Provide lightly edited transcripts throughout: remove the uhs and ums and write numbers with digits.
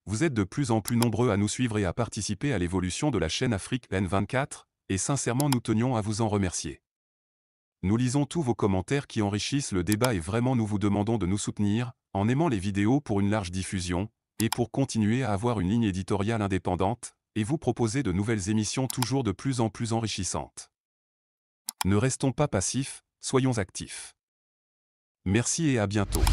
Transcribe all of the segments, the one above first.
Vous êtes de plus en plus nombreux à nous suivre et à participer à l'évolution de la chaîne Afrique N24, et sincèrement nous tenions à vous en remercier. Nous lisons tous vos commentaires qui enrichissent le débat et vraiment nous vous demandons de nous soutenir, en aimant les vidéos pour une large diffusion, et pour continuer à avoir une ligne éditoriale indépendante, et vous proposer de nouvelles émissions toujours de plus en plus enrichissantes. Ne restons pas passifs, soyons actifs. Merci et à bientôt.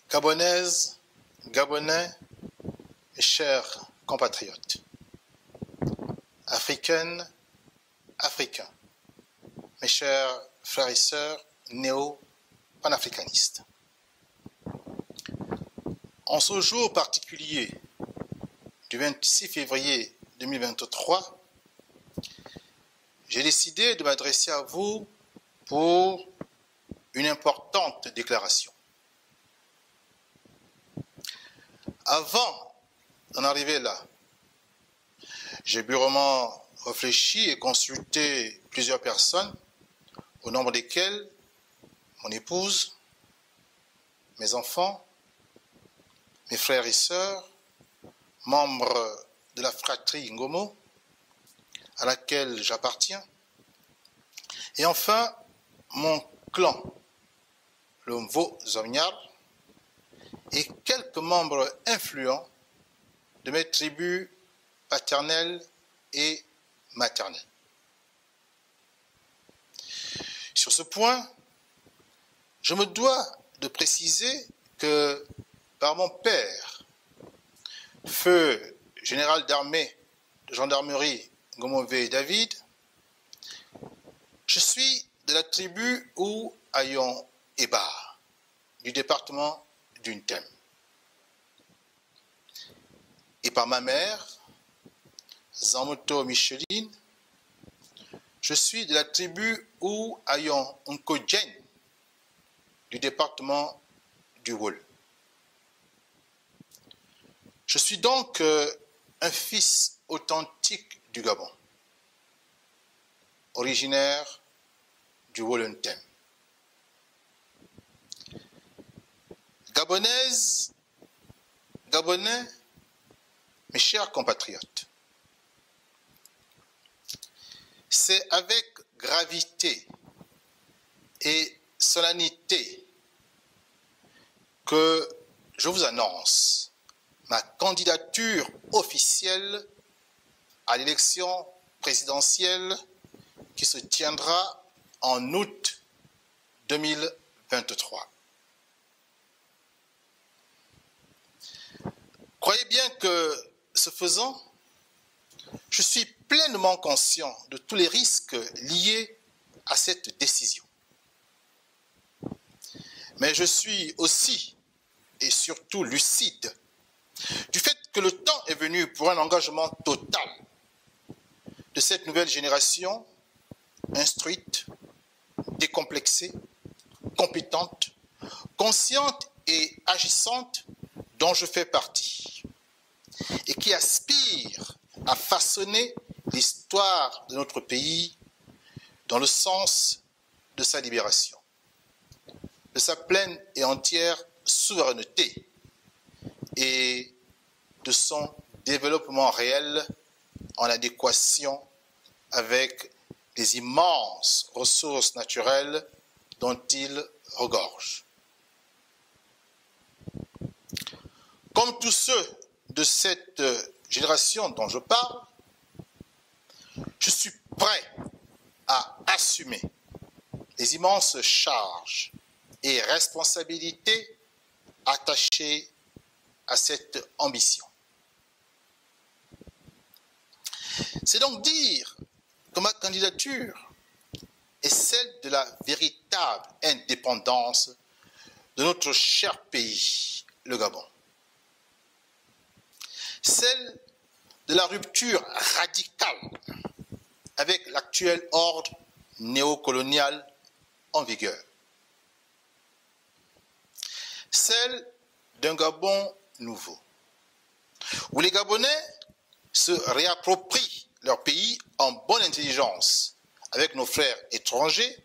Gabonaises, Gabonais, mes chers compatriotes, Africaines, Africains, mes chers frères et sœurs néo-panafricanistes. En ce jour particulier du 26 février 2023, j'ai décidé de m'adresser à vous pour une importante déclaration. Avant d'en arriver là, j'ai durement réfléchi et consulté plusieurs personnes, au nombre desquelles mon épouse, mes enfants, mes frères et sœurs, membres de la fratrie Ngomo, à laquelle j'appartiens, et enfin mon clan, le Mvo Zomnyar, et quelques membres influents de mes tribus paternelles et maternelles. Sur ce point, je me dois de préciser que par mon père, feu général d'armée de gendarmerie Ngomové David, je suis de la tribu ou Ayon Eba, du département d'Untem. Et par ma mère, Zamoto Micheline, je suis de la tribu ou Ayon Nkodjen, du département du Wol. Je suis donc un fils authentique du Gabon, originaire du Wol-Ntem. Gabonaises, Gabonais, mes chers compatriotes, c'est avec gravité et solennité que je vous annonce ma candidature officielle à l'élection présidentielle qui se tiendra en août 2023. Croyez bien que, ce faisant, je suis pleinement conscient de tous les risques liés à cette décision. Mais je suis aussi et surtout lucide du fait que le temps est venu pour un engagement total de cette nouvelle génération instruite, décomplexée, compétente, consciente et agissante dont je fais partie et qui aspire à façonner l'histoire de notre pays dans le sens de sa libération, de sa pleine et entière souveraineté et de son développement réel en adéquation avec les immenses ressources naturelles dont il regorge. Comme tous ceux de cette génération dont je parle, je suis prêt à assumer les immenses charges et responsabilités attachées à cette ambition. C'est donc dire que ma candidature est celle de la véritable indépendance de notre cher pays, le Gabon. Celle de la rupture radicale avec l'actuel ordre néocolonial en vigueur. Celle d'un Gabon nouveau, où les Gabonais se réapproprient leur pays en bonne intelligence avec nos frères étrangers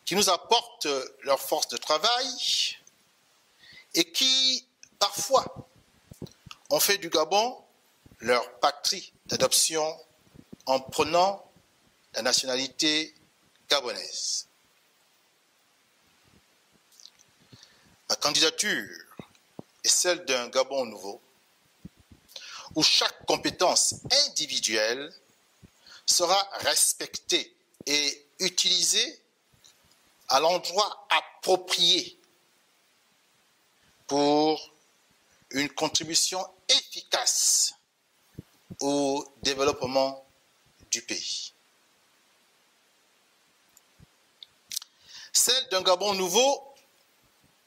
qui nous apportent leur force de travail et qui, parfois, ont fait du Gabon leur patrie d'adoption en prenant la nationalité gabonaise. Ma candidature est celle d'un Gabon nouveau, où chaque compétence individuelle sera respectée et utilisée à l'endroit approprié pour une contribution efficace au développement du pays. Celle d'un Gabon nouveau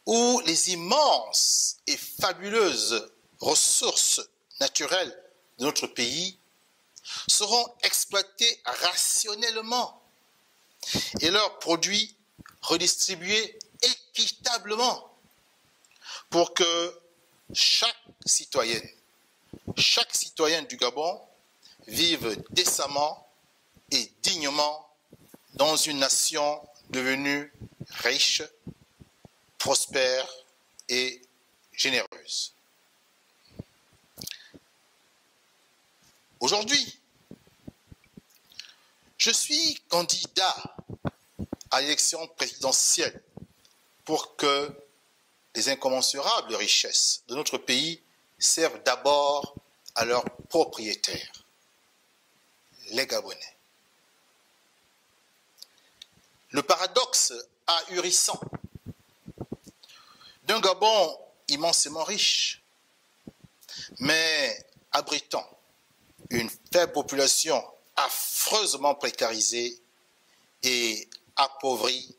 où les immenses et fabuleuses ressources naturelles de notre pays seront exploités rationnellement et leurs produits redistribués équitablement pour que chaque citoyen du Gabon vive décemment et dignement dans une nation devenue riche, prospère et généreuse. Aujourd'hui, je suis candidat à l'élection présidentielle pour que les incommensurables richesses de notre pays servent d'abord à leurs propriétaires, les Gabonais. Le paradoxe ahurissant d'un Gabon immensément riche, mais abritant une faible population affreusement précarisée et appauvrie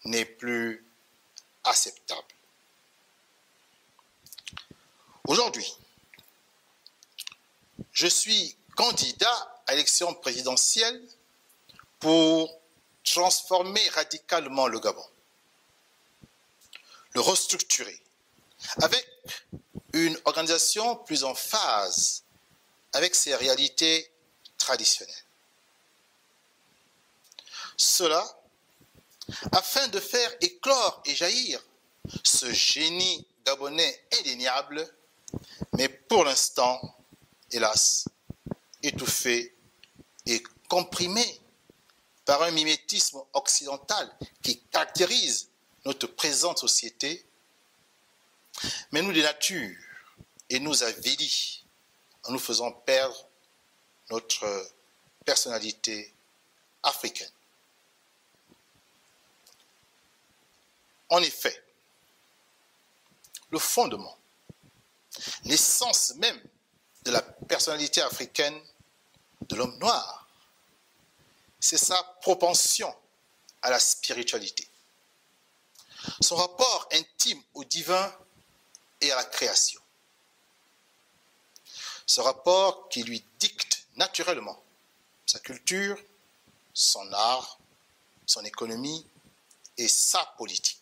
n'est plus acceptable. Aujourd'hui, je suis candidat à l'élection présidentielle pour transformer radicalement le Gabon, le restructurer avec une organisation plus en phase avec ses réalités traditionnelles. Cela afin de faire éclore et jaillir ce génie gabonais indéniable, mais pour l'instant, hélas, étouffé et comprimé par un mimétisme occidental qui caractérise notre présente société, mais nous dénature et nous avilit en nous faisant perdre notre personnalité africaine. En effet, le fondement, l'essence même de la personnalité africaine de l'homme noir. C'est sa propension à la spiritualité, son rapport intime au divin et à la création. Ce rapport qui lui dicte naturellement sa culture, son art, son économie et sa politique.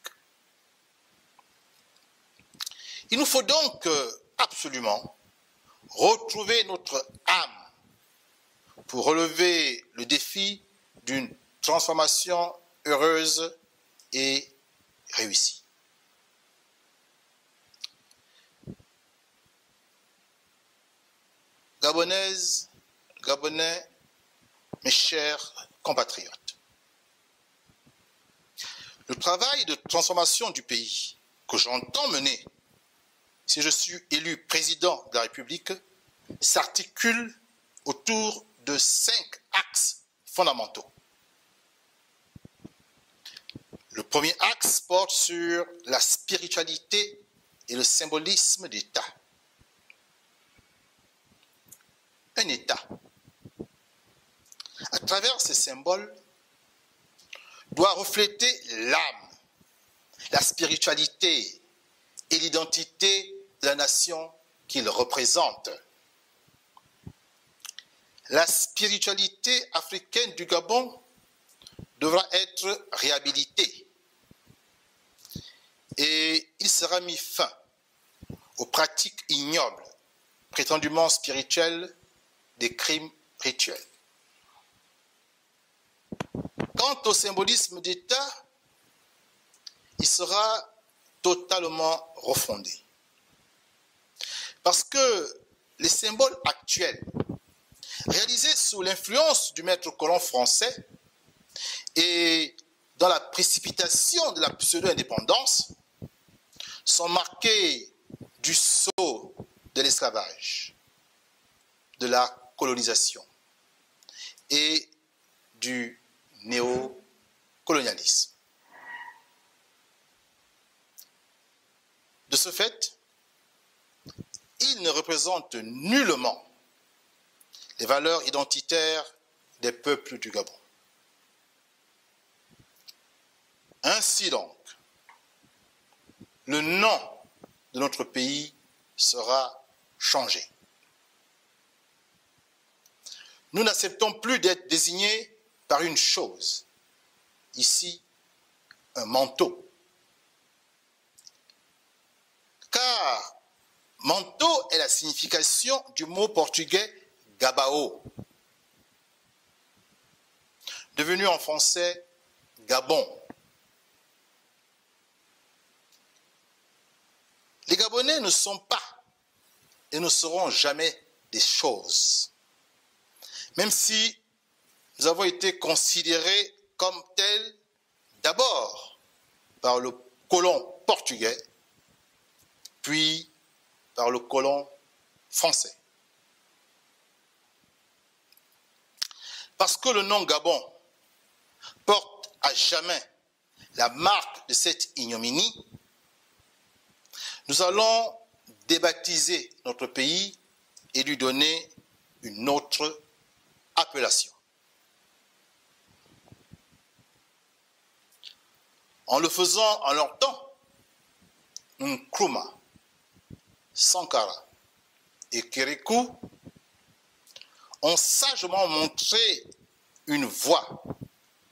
Il nous faut donc absolument retrouver notre âme pour relever le défi d'une transformation heureuse et réussie. Gabonaises, Gabonais, mes chers compatriotes, le travail de transformation du pays que j'entends mener si je suis élu président de la République s'articule autour de 5 axes fondamentaux. Le premier axe porte sur la spiritualité et le symbolisme d'État. Un État, à travers ces symboles, doit refléter l'âme, la spiritualité et l'identité de la nation qu'il représente. La spiritualité africaine du Gabon devra être réhabilitée et il sera mis fin aux pratiques ignobles, prétendument spirituelles, des crimes rituels. Quant au symbolisme d'État, il sera totalement refondé. Parce que les symboles actuels, réalisés sous l'influence du maître colon français et dans la précipitation de la pseudo-indépendance, sont marqués du sceau de l'esclavage, de la colonisation et du néocolonialisme. De ce fait, il ne représente nullement les valeurs identitaires des peuples du Gabon. Ainsi donc, le nom de notre pays sera changé. Nous n'acceptons plus d'être désignés par une chose, ici, un manteau. Car manteau est la signification du mot portugais gabao, devenu en français Gabon. Les Gabonais ne sont pas et ne seront jamais des choses, même si nous avons été considérés comme tels d'abord par le colon portugais, puis par le colon français. Parce que le nom Gabon porte à jamais la marque de cette ignominie, nous allons débaptiser notre pays et lui donner une autre appellation. En le faisant en leur temps, Nkrumah, Sankara et Kérékou ont sagement montré une voie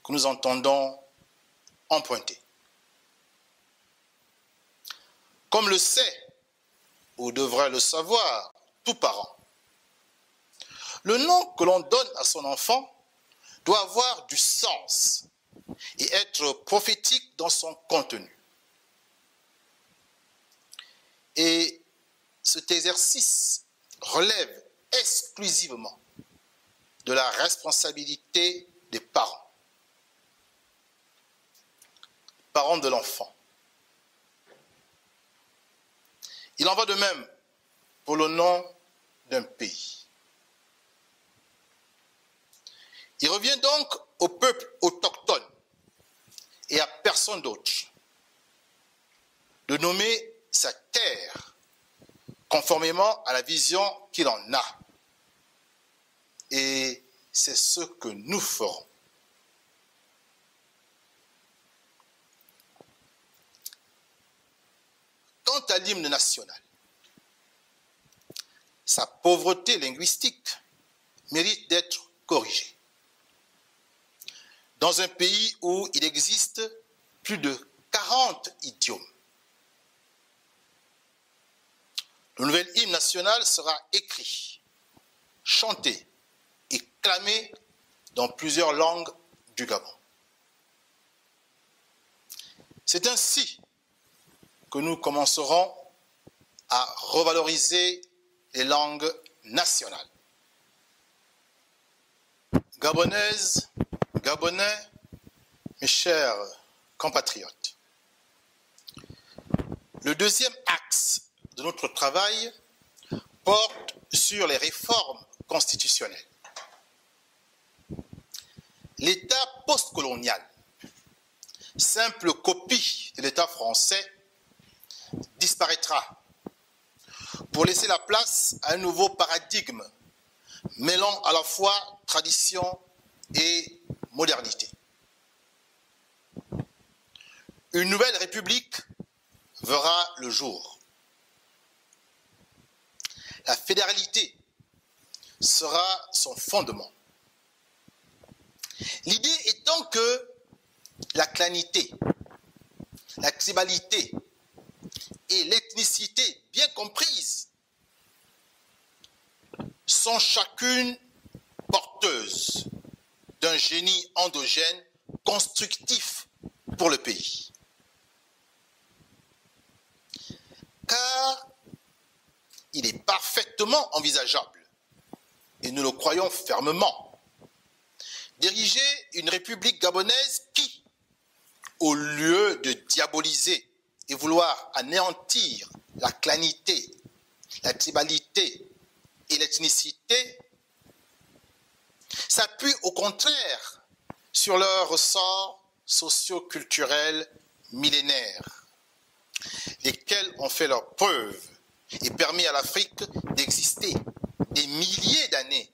que nous entendons emprunter. Comme le sait, ou devrait le savoir, tout parent, le nom que l'on donne à son enfant doit avoir du sens et être prophétique dans son contenu. Et cet exercice relève exclusivement de la responsabilité des parents, parents de l'enfant. Il en va de même pour le nom d'un pays. Il revient donc au peuple autochtone et à personne d'autre de nommer sa terre conformément à la vision qu'il en a et c'est ce que nous ferons. Quant à l'hymne national, sa pauvreté linguistique mérite d'être corrigée. Dans un pays où il existe plus de 40 idiomes, le nouvel hymne national sera écrit, chanté et clamé dans plusieurs langues du Gabon. C'est ainsi que nous commencerons à revaloriser les langues nationales. Gabonaises, Gabonais, mes chers compatriotes, le deuxième axe de notre travail porte sur les réformes constitutionnelles. L'État postcolonial, simple copie de l'État français, disparaîtra pour laisser la place à un nouveau paradigme mêlant à la fois tradition et modernité. Une nouvelle république verra le jour. La fédéralité sera son fondement. L'idée étant que la clanité, la tribalité et l'ethnicité bien comprises sont chacune porteuses d'un génie endogène constructif pour le pays. Car il est parfaitement envisageable, et nous le croyons fermement, diriger une république gabonaise qui, au lieu de diaboliser et vouloir anéantir la clanité, la tribalité et l'ethnicité, s'appuie au contraire sur leur ressort socio-culturel millénaire, lesquels ont fait leur preuve et permis à l'Afrique d'exister des milliers d'années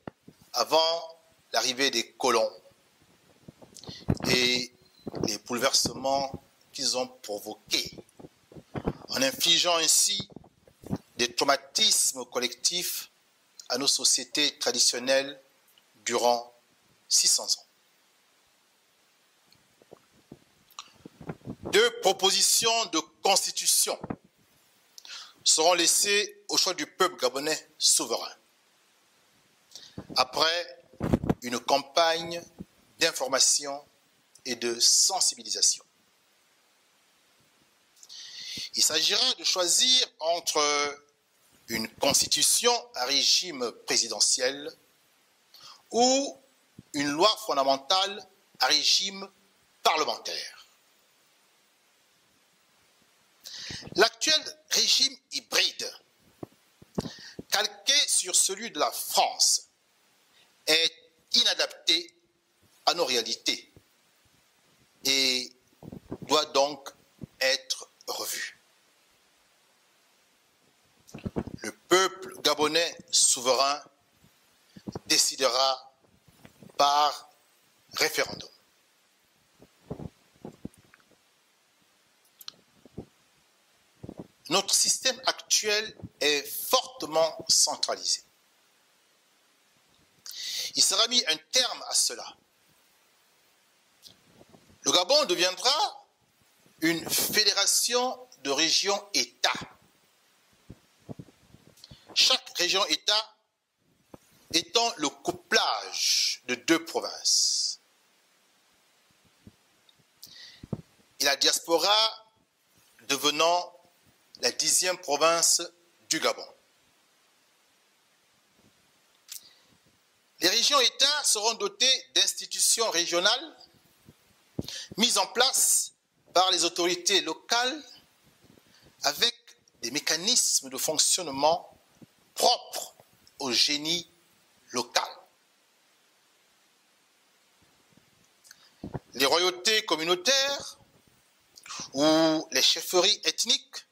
avant l'arrivée des colons et les bouleversements qu'ils ont provoqués, en infligeant ainsi des traumatismes collectifs à nos sociétés traditionnelles durant 600 ans. Deux propositions de constitution seront laissées au choix du peuple gabonais souverain, après une campagne d'information et de sensibilisation. Il s'agira de choisir entre une constitution à régime présidentiel ou une loi fondamentale à régime parlementaire. L'actuel régime hybride, calqué sur celui de la France, est inadapté à nos réalités et doit donc être revu. Le peuple gabonais souverain décidera par référendum. Notre système actuel est fortement centralisé. Il sera mis un terme à cela. Le Gabon deviendra une fédération de régions-États. Chaque région-État étant le couplage de deux provinces. Et la diaspora devenant la 10e province du Gabon. Les régions-États seront dotées d'institutions régionales mises en place par les autorités locales avec des mécanismes de fonctionnement propres au génie local. Les royautés communautaires ou les chefferies ethniques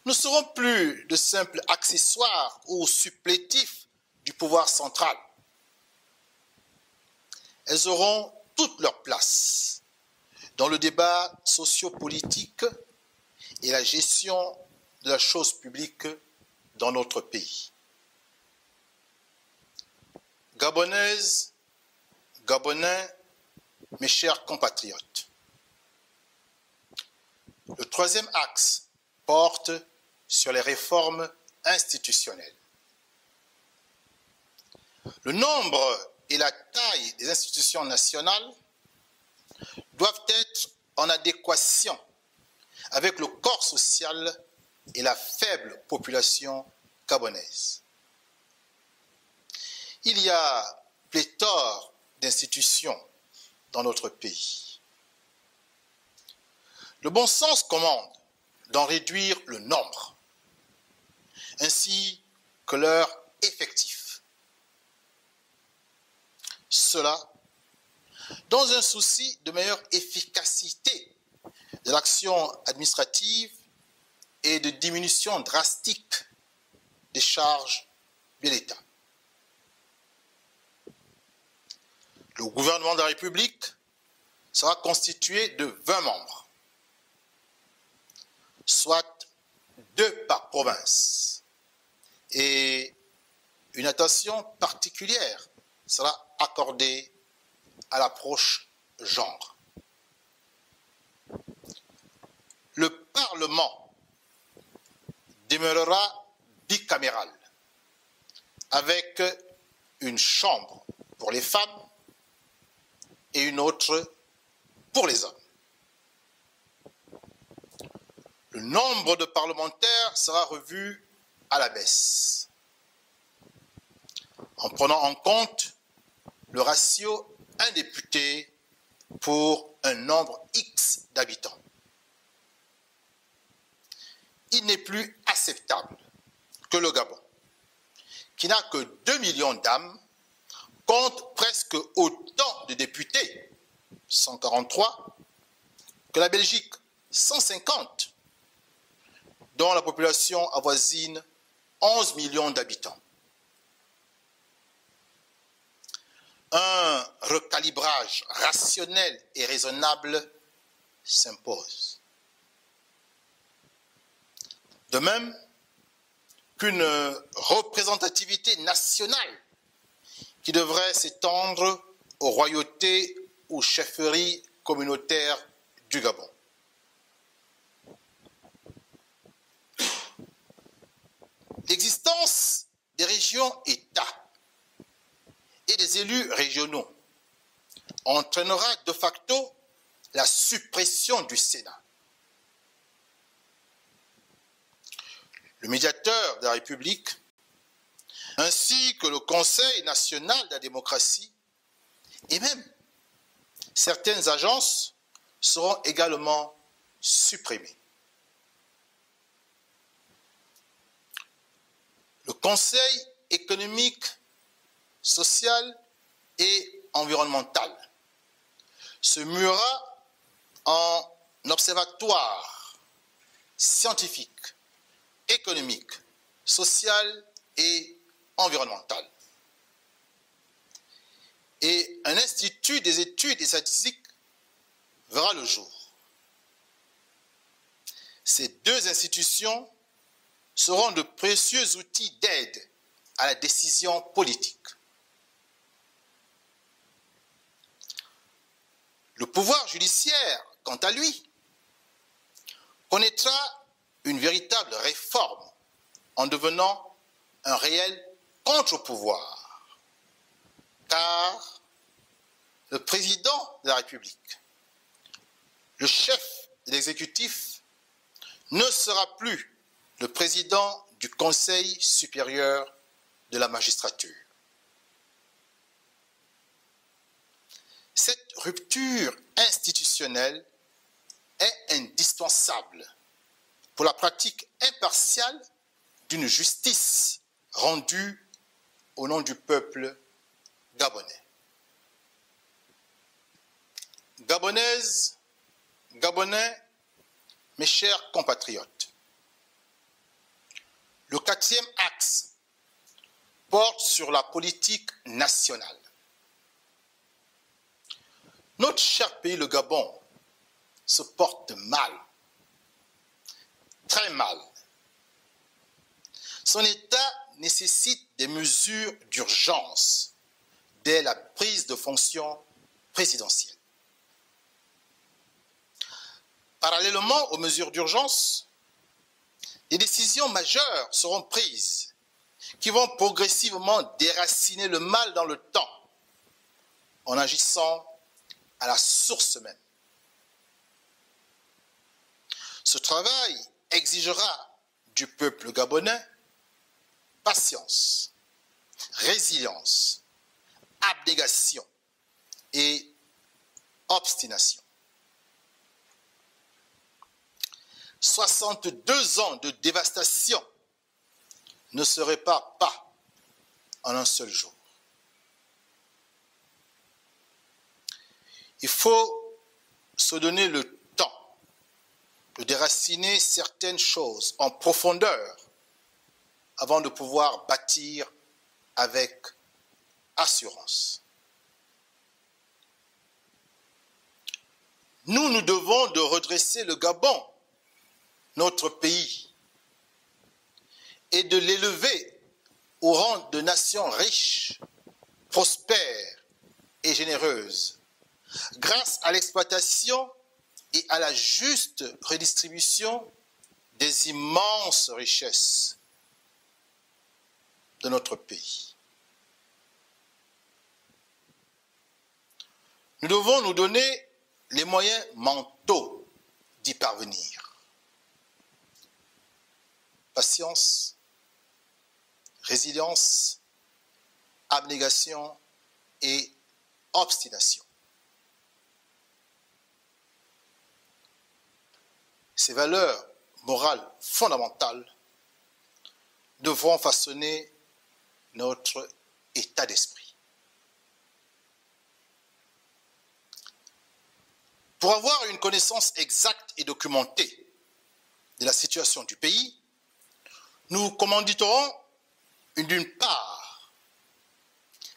ne seront plus de simples accessoires ou supplétifs du pouvoir central. elles auront toute leur place dans le débat sociopolitique et la gestion de la chose publique dans notre pays. Gabonaises, Gabonais, mes chers compatriotes, le troisième axe porte sur les réformes institutionnelles. Le nombre et la taille des institutions nationales doivent être en adéquation avec le corps social et la faible population gabonaise. Il y a pléthore d'institutions dans notre pays. Le bon sens commande d'en réduire le nombre, ainsi que leur effectif. Cela dans un souci de meilleure efficacité de l'action administrative et de diminution drastique des charges de l'État. Le gouvernement de la République sera constitué de 20 membres, soit 2 par province, et une attention particulière sera accordée à l'approche genre. Le Parlement demeurera bicaméral, avec une chambre pour les femmes et une autre pour les hommes. Le nombre de parlementaires sera revu à la baisse, en prenant en compte le ratio 1 député pour un nombre X d'habitants. Il n'est plus acceptable que le Gabon, qui n'a que 2 millions d'âmes, compte presque autant de députés, 143, que la Belgique, 150, dont la population avoisine 11 millions d'habitants. Un recalibrage rationnel et raisonnable s'impose. De même qu'une représentativité nationale qui devrait s'étendre aux royautés ou chefferies communautaires du Gabon. L'existence des régions-États et des élus régionaux entraînera de facto la suppression du Sénat. Le médiateur de la République, ainsi que le Conseil national de la démocratie, et même certaines agences seront également supprimées. Le Conseil économique, social et environnemental se muera en observatoire scientifique, économique, social et environnemental. Et un institut des études et statistiques verra le jour. Ces 2 institutions seront de précieux outils d'aide à la décision politique. Le pouvoir judiciaire, quant à lui, connaîtra une véritable réforme en devenant un réel contre-pouvoir, car le président de la République, le chef de l'exécutif, ne sera plus le président du Conseil supérieur de la magistrature. Cette rupture institutionnelle est indispensable pour la pratique impartiale d'une justice rendue au nom du peuple gabonais. Gabonaises, Gabonais, mes chers compatriotes, le 4e axe porte sur la politique nationale. Notre cher pays, le Gabon, se porte mal, très mal. Son état nécessite des mesures d'urgence dès la prise de fonction présidentielle. Parallèlement aux mesures d'urgence, des décisions majeures seront prises qui vont progressivement déraciner le mal dans le temps en agissant à la source même. Ce travail exigera du peuple gabonais patience, résilience, abnégation et obstination. 62 ans de dévastation ne se réparent pas en un seul jour. Il faut se donner le temps de déraciner certaines choses en profondeur avant de pouvoir bâtir avec assurance. Nous devons de redresser le Gabon, notre pays, et de l'élever au rang de nation riche, prospère et généreuse, grâce à l'exploitation et à la juste redistribution des immenses richesses de notre pays. Nous devons nous donner les moyens mentaux d'y parvenir. Patience, résilience, abnégation et obstination. Ces valeurs morales fondamentales devront façonner notre état d'esprit. Pour avoir une connaissance exacte et documentée de la situation du pays, nous commanditerons d'une part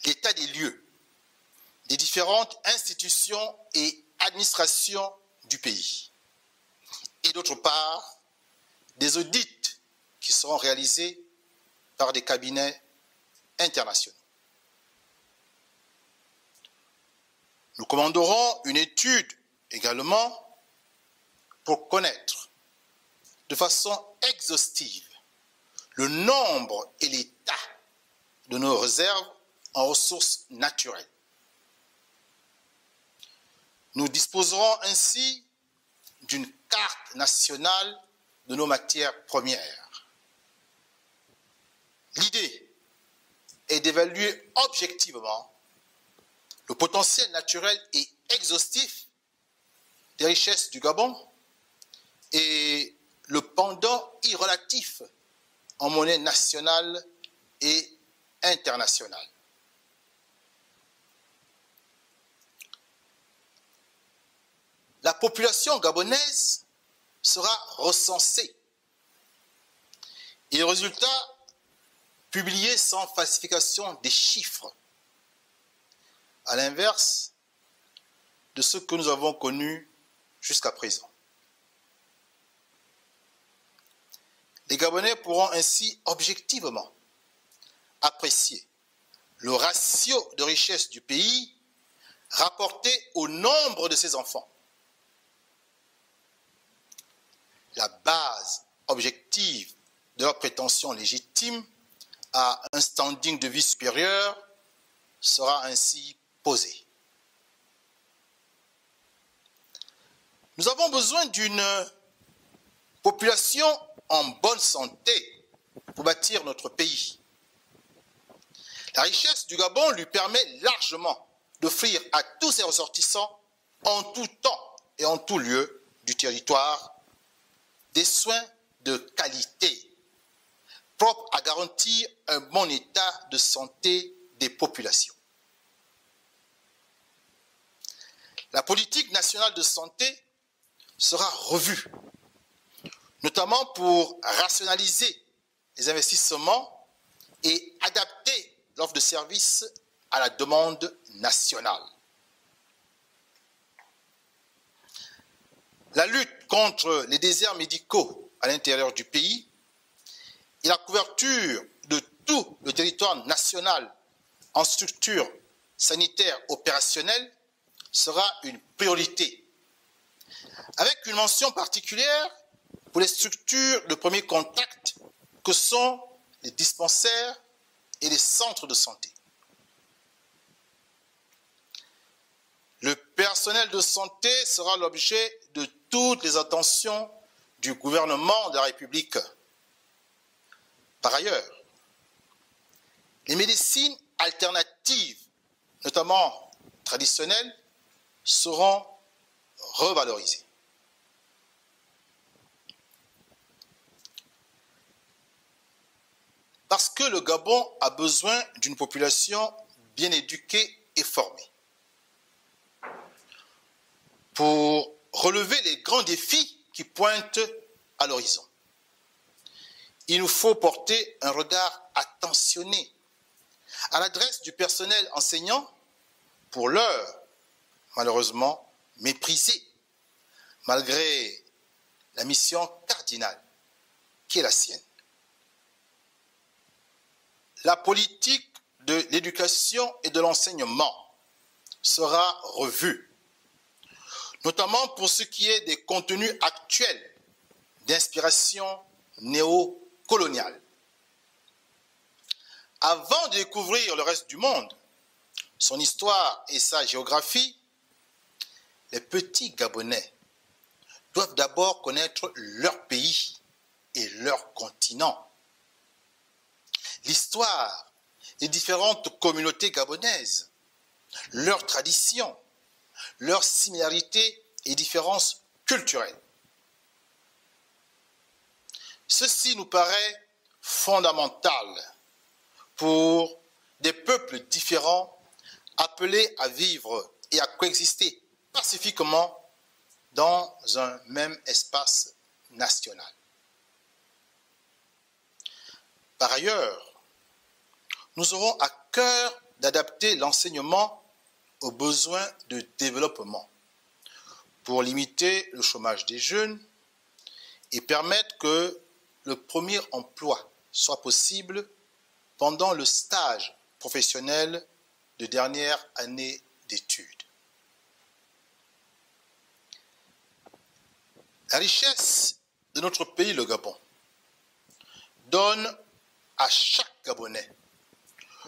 l'état des lieux des différentes institutions et administrations du pays et d'autre part des audits qui seront réalisés par des cabinets internationaux. Nous commanderons une étude également pour connaître de façon exhaustive le nombre et l'état de nos réserves en ressources naturelles. Nous disposerons ainsi d'une carte nationale de nos matières premières. L'idée est d'évaluer objectivement le potentiel naturel et exhaustif des richesses du Gabon et le pendant irrelatif en monnaie nationale et internationale. La population gabonaise sera recensée et les résultats publiés sans falsification des chiffres, à l'inverse de ce que nous avons connu jusqu'à présent. Les Gabonais pourront ainsi objectivement apprécier le ratio de richesse du pays rapporté au nombre de ses enfants. La base objective de leur prétention légitime à un standing de vie supérieur sera ainsi posée. Nous avons besoin d'une population en bonne santé pour bâtir notre pays. La richesse du Gabon lui permet largement d'offrir à tous ses ressortissants, en tout temps et en tout lieu du territoire, des soins de qualité propres à garantir un bon état de santé des populations. La politique nationale de santé sera revue, notamment pour rationaliser les investissements et adapter l'offre de services à la demande nationale. la lutte contre les déserts médicaux à l'intérieur du pays et la couverture de tout le territoire national en structures sanitaires opérationnelles sera une priorité, avec une mention particulière pour les structures de premier contact que sont les dispensaires et les centres de santé. Le personnel de santé sera l'objet de toutes les attentions du gouvernement de la République. Par ailleurs, les médecines alternatives, notamment traditionnelles, seront revalorisées. Parce que le Gabon a besoin d'une population bien éduquée et formée. Pour relever les grands défis qui pointent à l'horizon, il nous faut porter un regard attentionné à l'adresse du personnel enseignant, pour l'heure, malheureusement, méprisé, malgré la mission cardinale qui est la sienne. La politique de l'éducation et de l'enseignement sera revue, notamment pour ce qui est des contenus actuels d'inspiration néocoloniale. Avant de découvrir le reste du monde, son histoire et sa géographie, les petits Gabonais doivent d'abord connaître leur pays et leur continent. L'histoire des différentes communautés gabonaises, leurs traditions, leurs similarités et différences culturelles. Ceci nous paraît fondamental pour des peuples différents appelés à vivre et à coexister pacifiquement dans un même espace national. Par ailleurs, nous aurons à cœur d'adapter l'enseignement aux besoins de développement pour limiter le chômage des jeunes et permettre que le premier emploi soit possible pendant le stage professionnel de dernière année d'études. La richesse de notre pays, le Gabon, donne à chaque Gabonais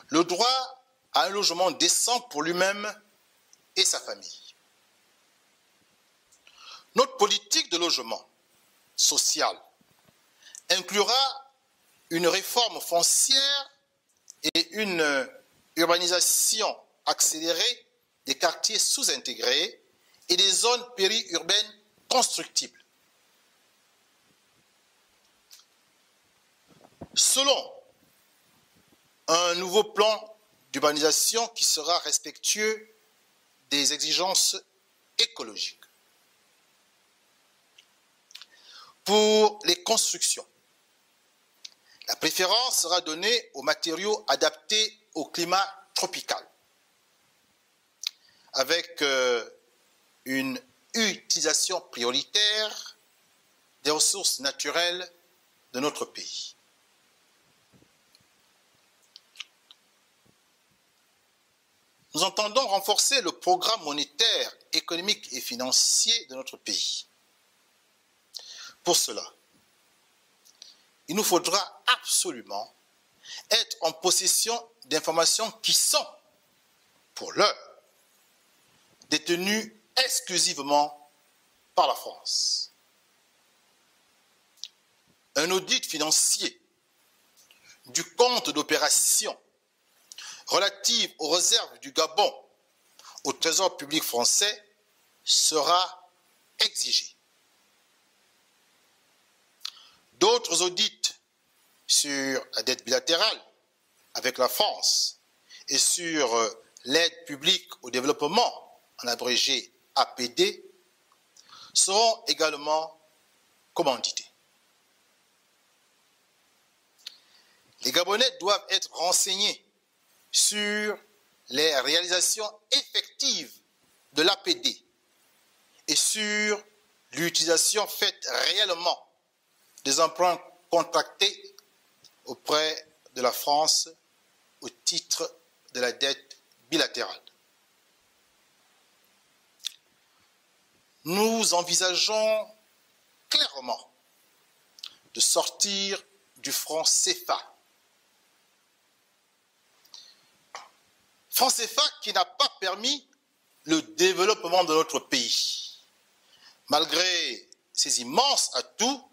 le droit à un logement décent pour lui-même et sa famille. Notre politique de logement social inclura une réforme foncière et une urbanisation accélérée des quartiers sous-intégrés et des zones périurbaines constructibles. Selon un nouveau plan d'urbanisation qui sera respectueux des exigences écologiques. Pour les constructions, la préférence sera donnée aux matériaux adaptés au climat tropical, avec une utilisation prioritaire des ressources naturelles de notre pays. Nous entendons renforcer le programme monétaire, économique et financier de notre pays. Pour cela, il nous faudra absolument être en possession d'informations qui sont, pour l'heure, détenues exclusivement par la France. Un audit financier du compte d'opération relative aux réserves du Gabon au Trésor public français sera exigé. D'autres audits sur la dette bilatérale avec la France et sur l'aide publique au développement, en abrégé APD, seront également commandités. Les Gabonais doivent être renseignés sur les réalisations effectives de l'APD et sur l'utilisation faite réellement des emprunts contractés auprès de la France au titre de la dette bilatérale. Nous envisageons clairement de sortir du franc CFA. Franc CFA qui n'a pas permis le développement de notre pays, malgré ses immenses atouts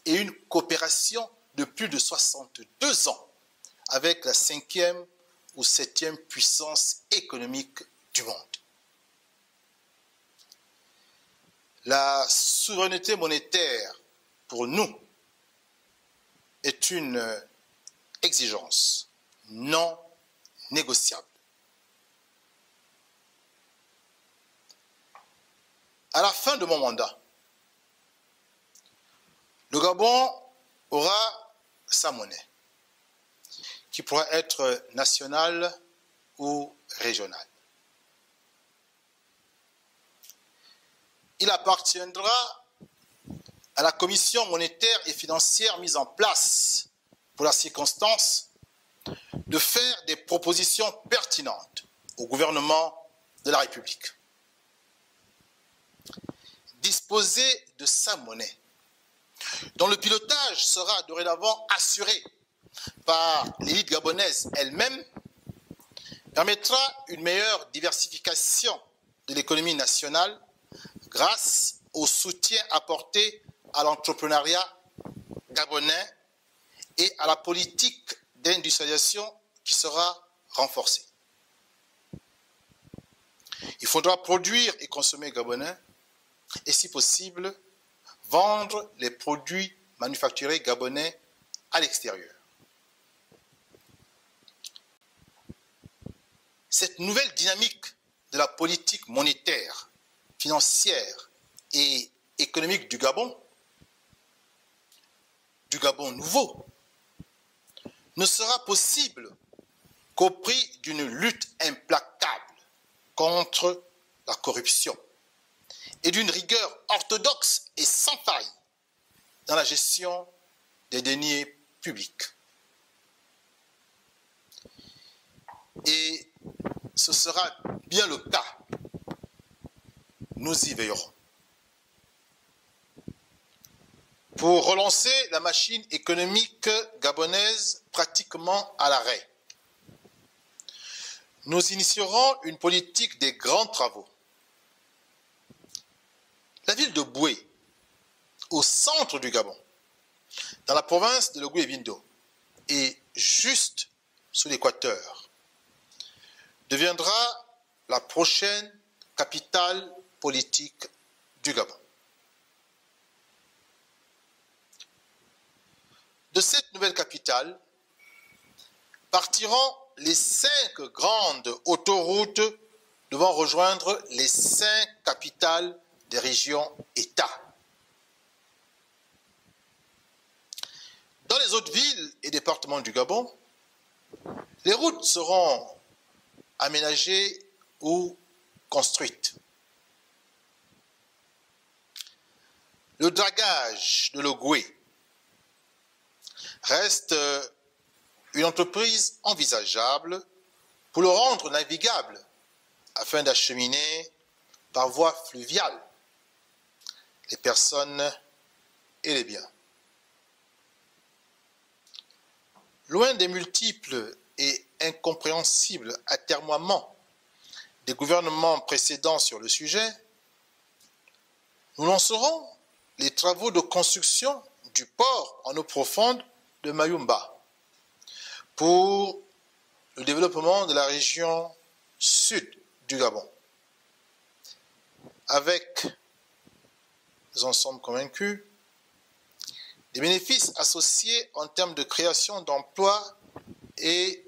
et une coopération de plus de 62 ans avec la 5e ou 7e puissance économique du monde. La souveraineté monétaire, pour nous, est une exigence non négociable. À la fin de mon mandat, le Gabon aura sa monnaie, qui pourra être nationale ou régionale. Il appartiendra à la commission monétaire et financière mise en place pour la circonstance de faire des propositions pertinentes au gouvernement de la République. Disposer de sa monnaie, dont le pilotage sera dorénavant assuré par l'élite gabonaise elle-même, permettra une meilleure diversification de l'économie nationale grâce au soutien apporté à l'entrepreneuriat gabonais et à la politique d'industrialisation qui sera renforcée. Il faudra produire et consommer gabonais et, si possible, vendre les produits manufacturés gabonais à l'extérieur. Cette nouvelle dynamique de la politique monétaire, financière et économique du Gabon nouveau, ne sera possible qu'au prix d'une lutte implacable contre la corruption et d'une rigueur orthodoxe et sans faille dans la gestion des deniers publics. Et ce sera bien le cas. Nous y veillerons. Pour relancer la machine économique gabonaise pratiquement à l'arrêt, nous initierons une politique des grands travaux. La ville de Boué, au centre du Gabon, dans la province de Logoué-Vindo, et juste sous l'équateur, deviendra la prochaine capitale politique du Gabon. De cette nouvelle capitale partiront les 5 grandes autoroutes devant rejoindre les 5 capitales des régions-États. Dans les autres villes et départements du Gabon, les routes seront aménagées ou construites. Le dragage de Logoué reste une entreprise envisageable pour le rendre navigable afin d'acheminer par voie fluviale les personnes et les biens. Loin des multiples et incompréhensibles atermoiements des gouvernements précédents sur le sujet, nous lancerons les travaux de construction du port en eau profonde de Mayumba pour le développement de la région sud du Gabon. Avec, nous en sommes convaincus, des bénéfices associés en termes de création d'emplois et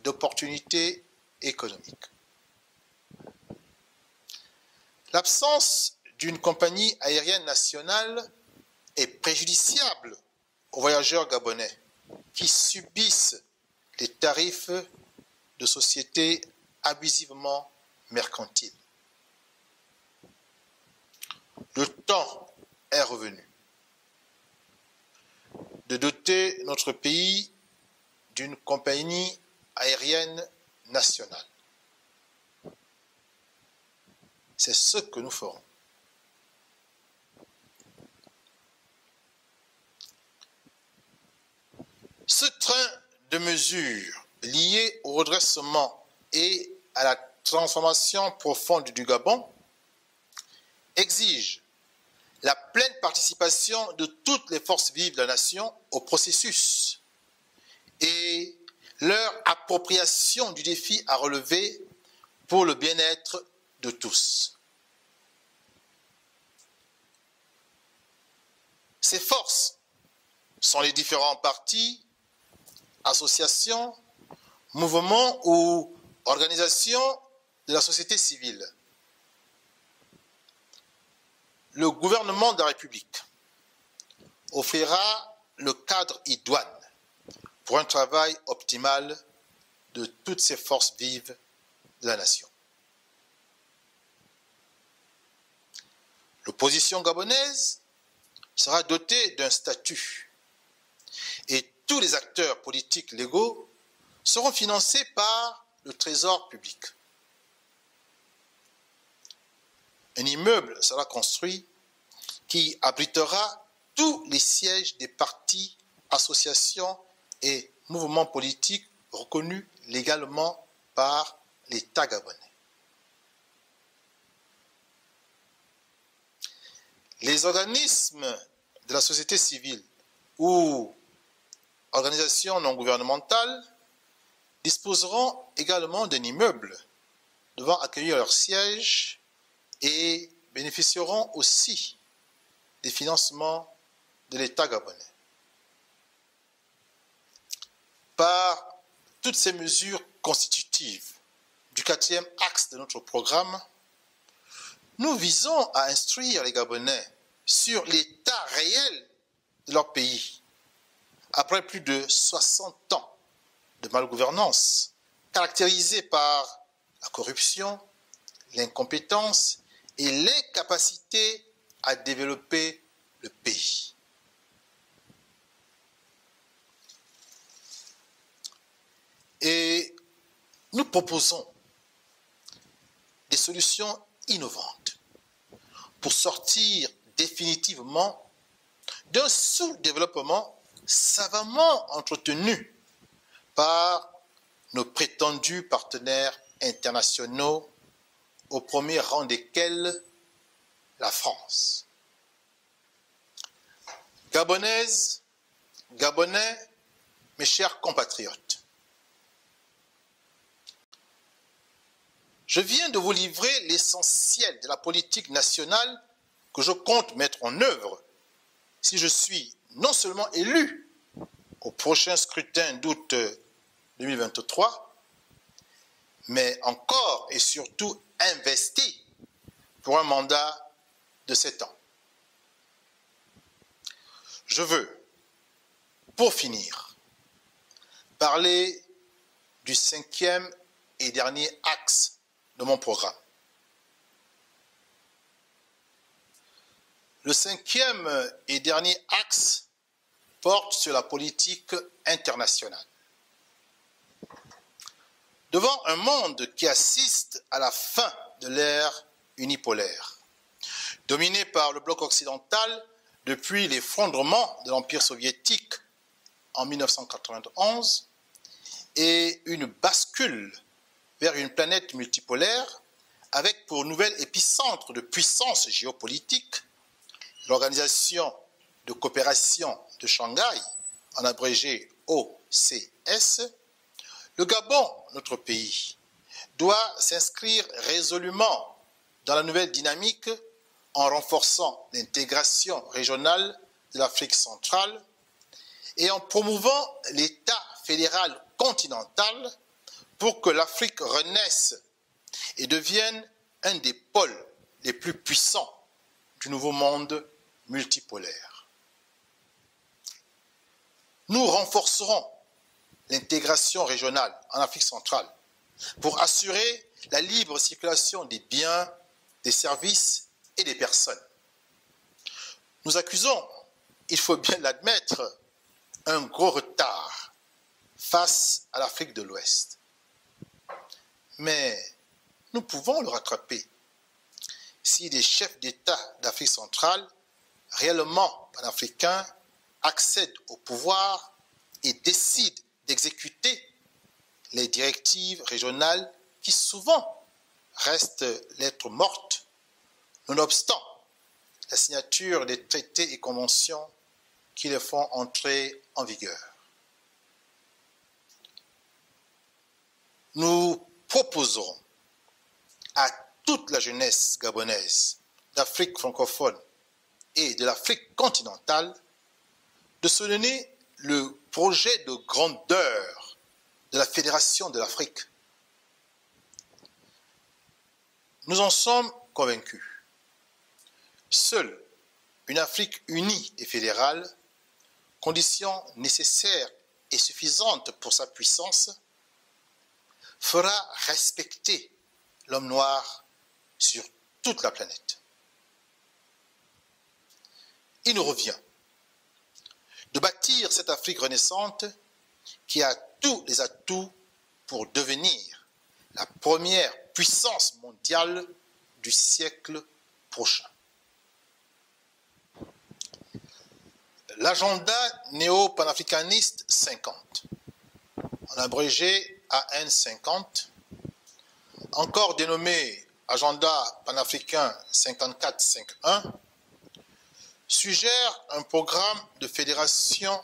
d'opportunités économiques. L'absence d'une compagnie aérienne nationale est préjudiciable aux voyageurs gabonais qui subissent les tarifs de sociétés abusivement mercantiles. Le temps est revenu de doter notre pays d'une compagnie aérienne nationale. C'est ce que nous ferons. Ce train de mesures liées au redressement et à la transformation profonde du Gabon exige la pleine participation de toutes les forces vives de la nation au processus et leur appropriation du défi à relever pour le bien-être de tous. Ces forces sont les différents partis, associations, mouvements ou organisations de la société civile. Le gouvernement de la République offrira le cadre idoine pour un travail optimal de toutes ces forces vives de la nation. L'opposition gabonaise sera dotée d'un statut et tous les acteurs politiques légaux seront financés par le Trésor public. Un immeuble sera construit qui abritera tous les sièges des partis, associations et mouvements politiques reconnus légalement par l'État gabonais. Les organismes de la société civile ou organisations non gouvernementales disposeront également d'un immeuble devant accueillir leurs sièges et bénéficieront aussi des financements de l'État gabonais. Par toutes ces mesures constitutives du 4e axe de notre programme, nous visons à instruire les Gabonais sur l'état réel de leur pays, après plus de 60 ans de malgouvernance, caractérisée par la corruption, l'incompétence et l'incapacité à développer le pays. Et nous proposons des solutions innovantes pour sortir définitivement d'un sous-développement savamment entretenu par nos prétendus partenaires internationaux, au premier rang desquels la France. Gabonaises, Gabonais, mes chers compatriotes, je viens de vous livrer l'essentiel de la politique nationale que je compte mettre en œuvre si je suis non seulement élu au prochain scrutin d'août 2023, mais encore et surtout investi pour un mandat de 7 ans. Je veux, pour finir, parler du 5e et dernier axe de mon programme. Le 5e et dernier axe porte sur la politique internationale. Devant un monde qui assiste à la fin de l'ère unipolaire, dominé par le bloc occidental depuis l'effondrement de l'Empire soviétique en 1991 et une bascule vers une planète multipolaire avec pour nouvel épicentre de puissance géopolitique l'Organisation de coopération de Shanghai, en abrégé OCS, le Gabon, notre pays, doit s'inscrire résolument dans la nouvelle dynamique en renforçant l'intégration régionale de l'Afrique centrale et en promouvant l'État fédéral continental pour que l'Afrique renaisse et devienne un des pôles les plus puissants du nouveau monde multipolaire. Nous renforcerons l'intégration régionale en Afrique centrale pour assurer la libre circulation des biens, des services et des personnes. nous accusons, il faut bien l'admettre, un gros retard face à l'Afrique de l'Ouest. Mais nous pouvons le rattraper si les chefs d'État d'Afrique centrale, réellement panafricains, accèdent au pouvoir et décident d'exécuter les directives régionales qui souvent restent lettres mortes, nonobstant la signature des traités et conventions qui les font entrer en vigueur. Nous proposerons à toute la jeunesse gabonaise d'Afrique francophone et de l'Afrique continentale de se donner le projet de grandeur de la Fédération de l'Afrique. Nous en sommes convaincus. Seule une Afrique unie et fédérale, condition nécessaire et suffisante pour sa puissance, fera respecter l'homme noir sur toute la planète. Il nous revient de bâtir cette Afrique renaissante qui a tous les atouts pour devenir la première puissance mondiale du siècle prochain. L'agenda néo-panafricaniste 50, en abrégé AN50, encore dénommé Agenda panafricain 54-51, suggère un programme de fédération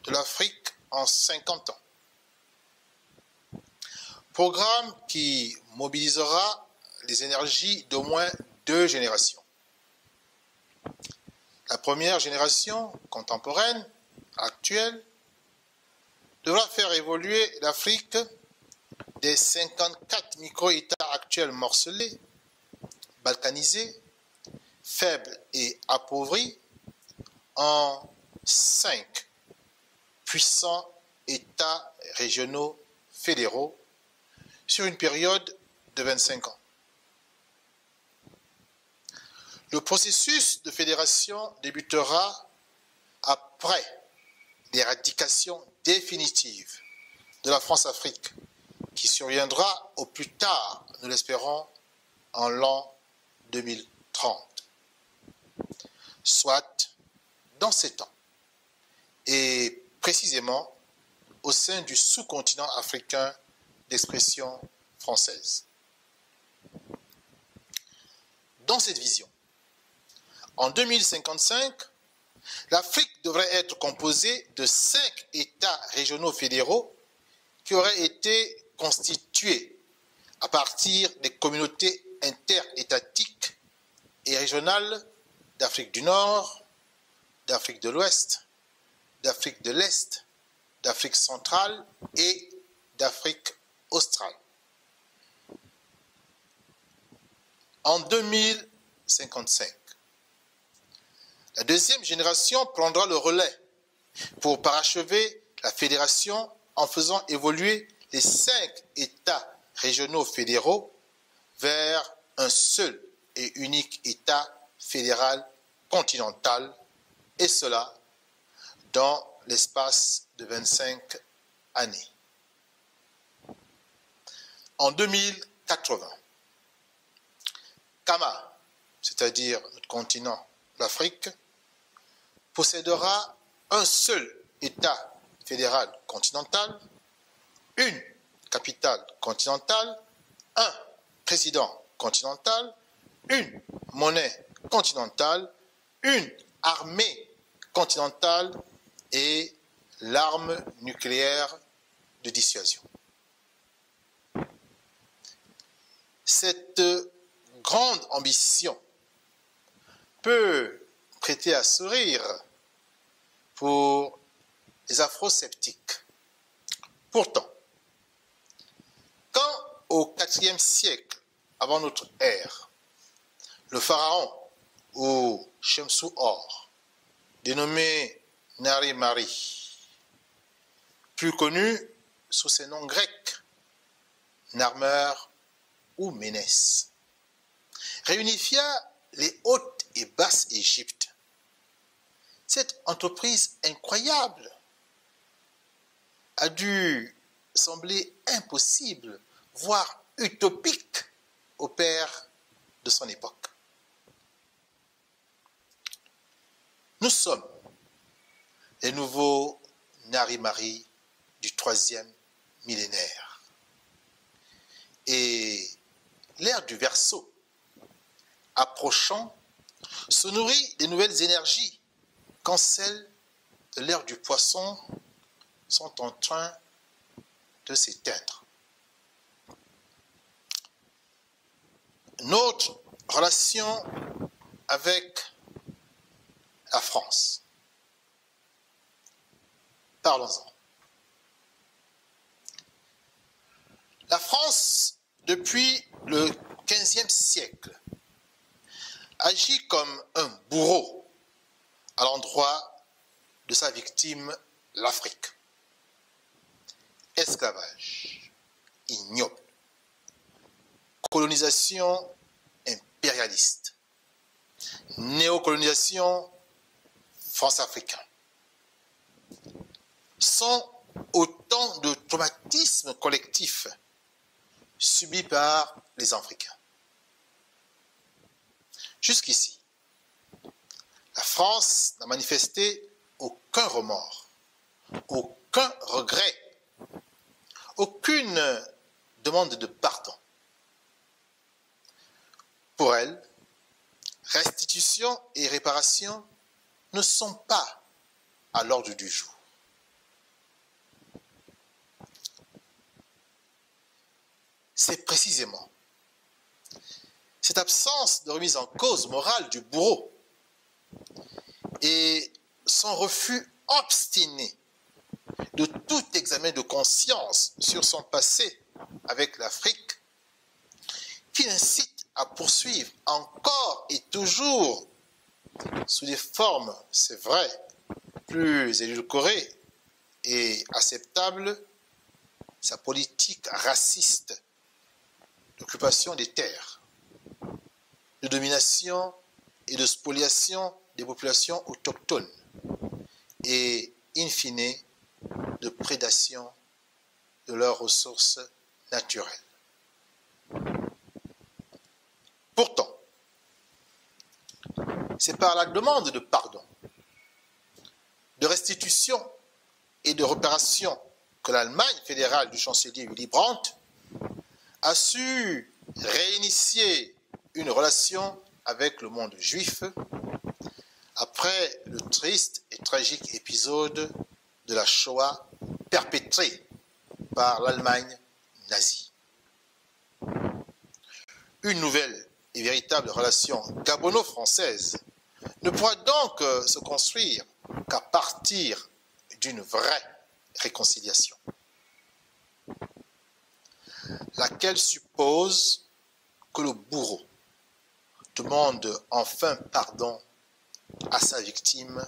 de l'Afrique en 50 ans. Programme qui mobilisera les énergies d'au moins 2 générations. La première génération contemporaine, actuelle, devra faire évoluer l'Afrique des 54 micro-États actuels morcelés, balkanisés, faibles et appauvris, en 5 puissants États régionaux fédéraux sur une période de 25 ans. Le processus de fédération débutera après l'éradication définitive de la France-Afrique, qui surviendra au plus tard, nous l'espérons, en l'an 2030. Soit dans ces temps, et précisément au sein du sous-continent africain d'expression française. Dans cette vision, en 2055, l'Afrique devrait être composée de 5 États régionaux fédéraux qui auraient été constitués à partir des communautés interétatiques et régionales d'Afrique du Nord, d'Afrique de l'Ouest, d'Afrique de l'Est, d'Afrique centrale et d'Afrique australe. En 2055, la deuxième génération prendra le relais pour parachever la fédération en faisant évoluer les 5 États régionaux fédéraux vers un seul et unique État fédéral continental, et cela dans l'espace de 25 années. En 2080, Kama, c'est-à-dire notre continent, l'Afrique, possédera un seul État fédéral continental, une capitale continentale, un président continental, une monnaie continentale, une armée continentale et l'arme nucléaire de dissuasion. Cette grande ambition peut prêter à sourire pour les afro-sceptiques. Pourtant, quand au IVe siècle avant notre ère, le pharaon ou Shemsu-Or, dénommé Nari-Mari, plus connu sous ses noms grecs, Narmer ou Ménès, réunifia les Hautes et Basses Égyptes Cette entreprise incroyable a dû sembler impossible, voire utopique au père de son époque. Nous sommes les nouveaux Narimari du 3e millénaire. Et l'ère du Verseau, approchant, se nourrit des nouvelles énergies quand celles de l'ère du Poisson sont en train de s'éteindre. Notre relation avec la France. Parlons-en. La France, depuis le XVe siècle, agit comme un bourreau à l'endroit de sa victime, l'Afrique. Esclavage, ignoble, colonisation impérialiste, néocolonisation france-africaine sont autant de traumatismes collectifs subis par les Africains. Jusqu'ici, la France n'a manifesté aucun remords, aucun regret, aucune demande de pardon. Pour elle, restitution et réparation ne sont pas à l'ordre du jour. C'est précisément cette absence de remise en cause morale du bourreau et son refus obstiné de tout examen de conscience sur son passé avec l'Afrique qui l'incite à poursuivre encore et toujours sous des formes, c'est vrai, plus édulcorées et acceptables, sa politique raciste d'occupation des terres, de domination et de spoliation des populations autochtones et, in fine, de prédation de leurs ressources naturelles. Pourtant, c'est par la demande de pardon, de restitution et de réparation que l'Allemagne fédérale du chancelier Willy Brandt a su réinitier une relation avec le monde juif après le triste et tragique épisode de la Shoah perpétrée par l'Allemagne nazie. Une nouvelle et véritable relation gabono-française ne pourra donc se construire qu'à partir d'une vraie réconciliation, laquelle suppose que le bourreau demande enfin pardon à sa victime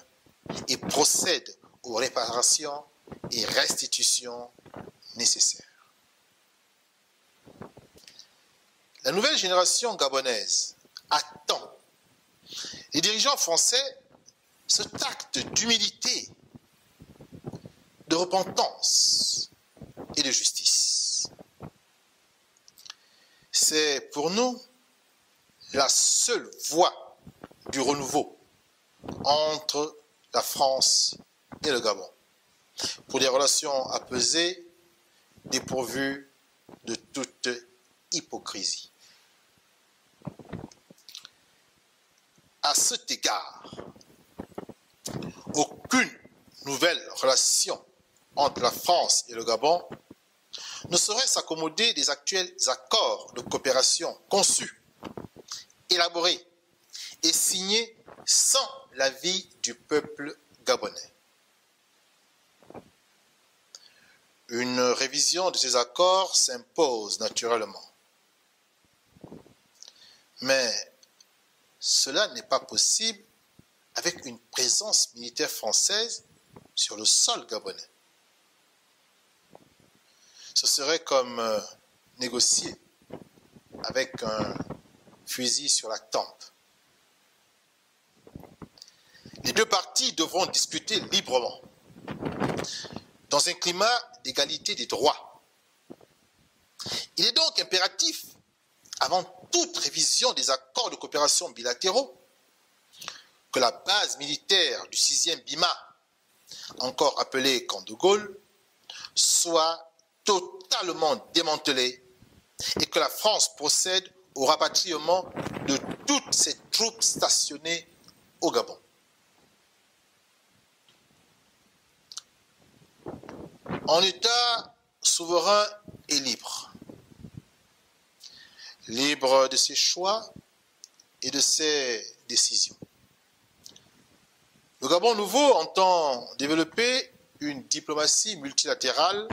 et procède aux réparations et restitutions nécessaires. La nouvelle génération gabonaise attend les dirigeants français ce tact d'humilité, de repentance et de justice. C'est pour nous la seule voie du renouveau entre la France et le Gabon, pour des relations apaisées, dépourvues de toute hypocrisie. À cet égard, aucune nouvelle relation entre la France et le Gabon ne saurait s'accommoder des actuels accords de coopération conçus, élaborés et signés sans l'avis du peuple gabonais. Une révision de ces accords s'impose naturellement. Mais cela n'est pas possible avec une présence militaire française sur le sol gabonais. Ce serait comme négocier avec un fusil sur la tempe. Les deux parties devront discuter librement, dans un climat d'égalité des droits. Il est donc impératif, avant toute révision des accords de coopération bilatéraux, que la base militaire du 6e BIMA, encore appelée Camp de Gaulle, soit totalement démantelée et que la France procède au rapatriement de toutes ses troupes stationnées au Gabon. En État souverain et libre, libre de ses choix et de ses décisions. Le Gabon nouveau entend développer une diplomatie multilatérale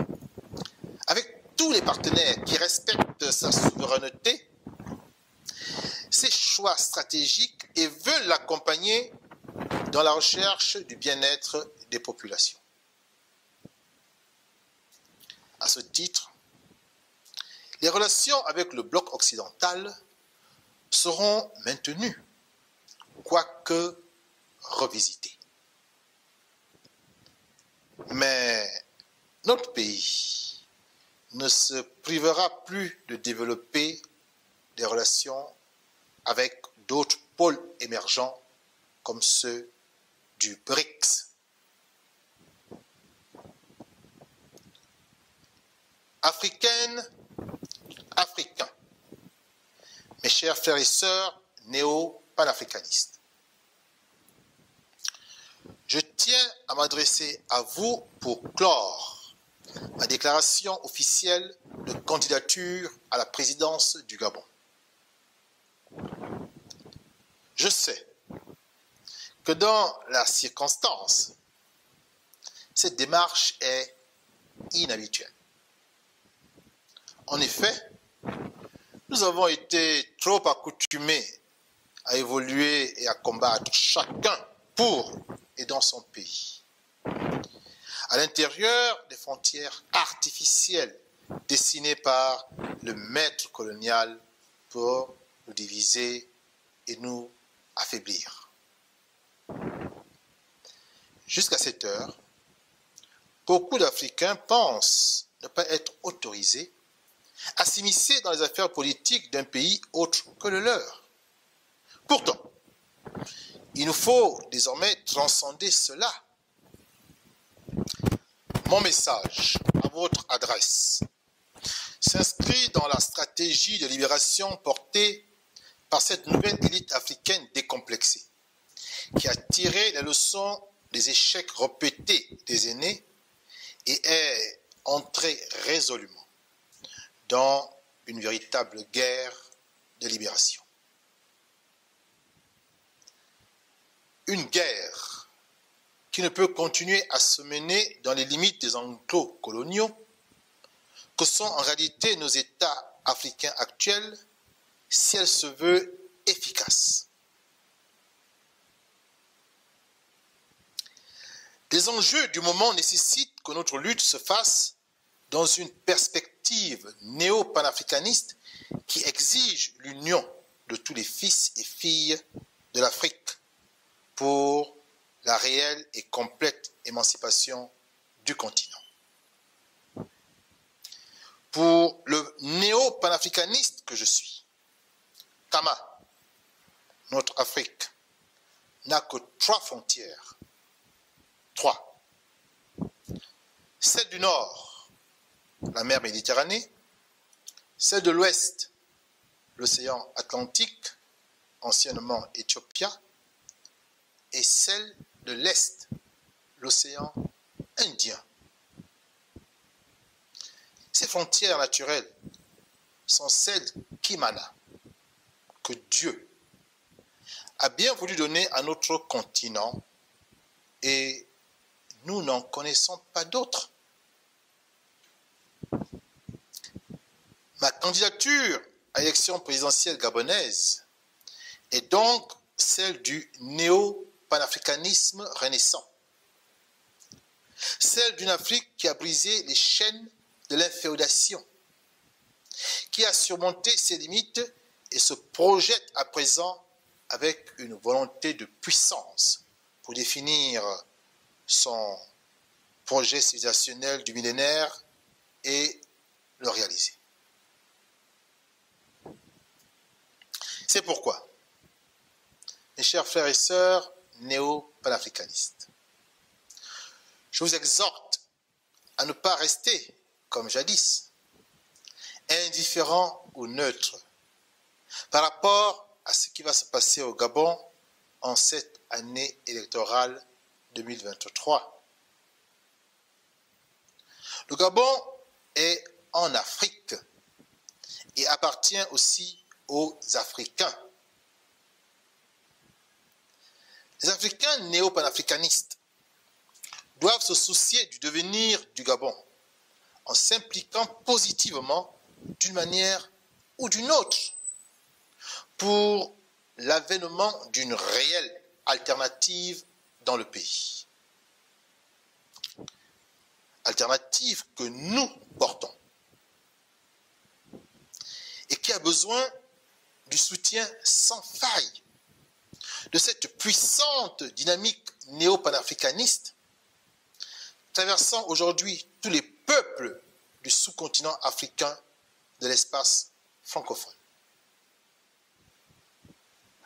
avec tous les partenaires qui respectent sa souveraineté, ses choix stratégiques et veulent l'accompagner dans la recherche du bien-être des populations. À ce titre, les relations avec le bloc occidental seront maintenues, quoique revisitées. Mais notre pays ne se privera plus de développer des relations avec d'autres pôles émergents comme ceux du BRICS. Africaines, Africains, mes chers frères et sœurs néo-panafricanistes, je tiens à m'adresser à vous pour clore ma déclaration officielle de candidature à la présidence du Gabon. Je sais que dans la circonstance, cette démarche est inhabituelle. En effet, nous avons été trop accoutumés à évoluer et à combattre chacun pour et dans son pays, à l'intérieur des frontières artificielles dessinées par le maître colonial pour nous diviser et nous affaiblir. Jusqu'à cette heure, beaucoup d'Africains pensent ne pas être autorisés à s'immiscer dans les affaires politiques d'un pays autre que le leur. Pourtant, il nous faut désormais transcender cela. Mon message à votre adresse s'inscrit dans la stratégie de libération portée par cette nouvelle élite africaine décomplexée, qui a tiré les leçons des échecs répétés des aînés et est entrée résolument dans une véritable guerre de libération. Une guerre qui ne peut continuer à se mener dans les limites des enclos coloniaux que sont en réalité nos États africains actuels si elle se veut efficace. Les enjeux du moment nécessitent que notre lutte se fasse dans une perspective néo-panafricaniste qui exige l'union de tous les fils et filles de l'Afrique pour la réelle et complète émancipation du continent. Pour le néo-panafricaniste que je suis, Tama, notre Afrique, n'a que 3 frontières. 3. Celle du Nord, la mer Méditerranée, celle de l'Ouest, l'océan Atlantique, anciennement Éthiopia, et celle de l'Est, l'océan Indien. Ces frontières naturelles sont celles qu'Imana, que Dieu a bien voulu donner à notre continent et nous n'en connaissons pas d'autres. Ma candidature à l'élection présidentielle gabonaise est donc celle du néo-panafricanisme renaissant, celle d'une Afrique qui a brisé les chaînes de l'inféodation, qui a surmonté ses limites et se projette à présent avec une volonté de puissance pour définir son projet civilisationnel du millénaire et le réaliser. C'est pourquoi, mes chers frères et sœurs néo-panafricanistes, je vous exhorte à ne pas rester, comme jadis, indifférent ou neutre par rapport à ce qui va se passer au Gabon en cette année électorale 2023. Le Gabon est en Afrique et appartient aussi aux Africains. Les Africains néo-panafricanistes doivent se soucier du devenir du Gabon en s'impliquant positivement d'une manière ou d'une autre pour l'avènement d'une réelle alternative dans le pays. Alternative que nous portons et qui a besoin du soutien sans faille de cette puissante dynamique néo-panafricaniste traversant aujourd'hui tous les peuples du sous-continent africain de l'espace francophone.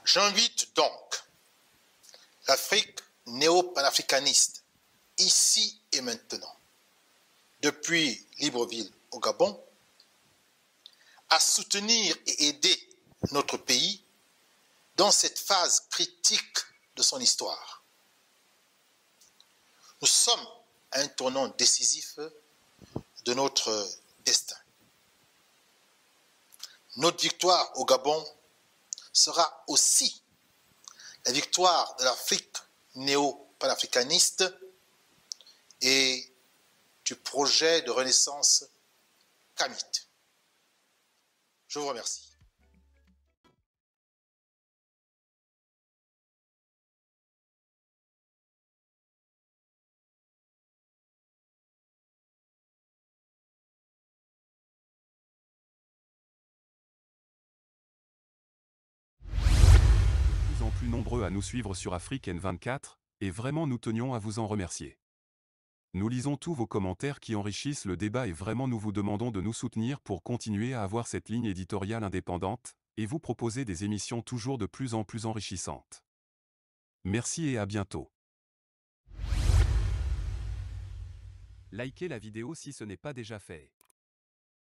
J'invite donc l'Afrique néo-panafricaniste, ici et maintenant, depuis Libreville au Gabon, à soutenir et aider notre pays dans cette phase critique de son histoire. Nous sommes à un tournant décisif de notre destin. Notre victoire au Gabon sera aussi la victoire de l'Afrique néo-panafricaniste et du projet de renaissance kamite. Je vous remercie. Plus en plus nombreux à nous suivre sur Afrique N24, et vraiment nous tenions à vous en remercier. Nous lisons tous vos commentaires qui enrichissent le débat et vraiment nous vous demandons de nous soutenir pour continuer à avoir cette ligne éditoriale indépendante, et vous proposer des émissions toujours de plus en plus enrichissantes. Merci et à bientôt. Likez la vidéo si ce n'est pas déjà fait.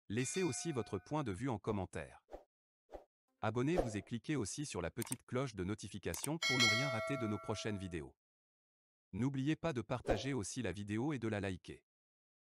Laissez aussi votre point de vue en commentaire. Abonnez-vous et cliquez aussi sur la petite cloche de notification pour ne rien rater de nos prochaines vidéos. N'oubliez pas de partager aussi la vidéo et de la liker.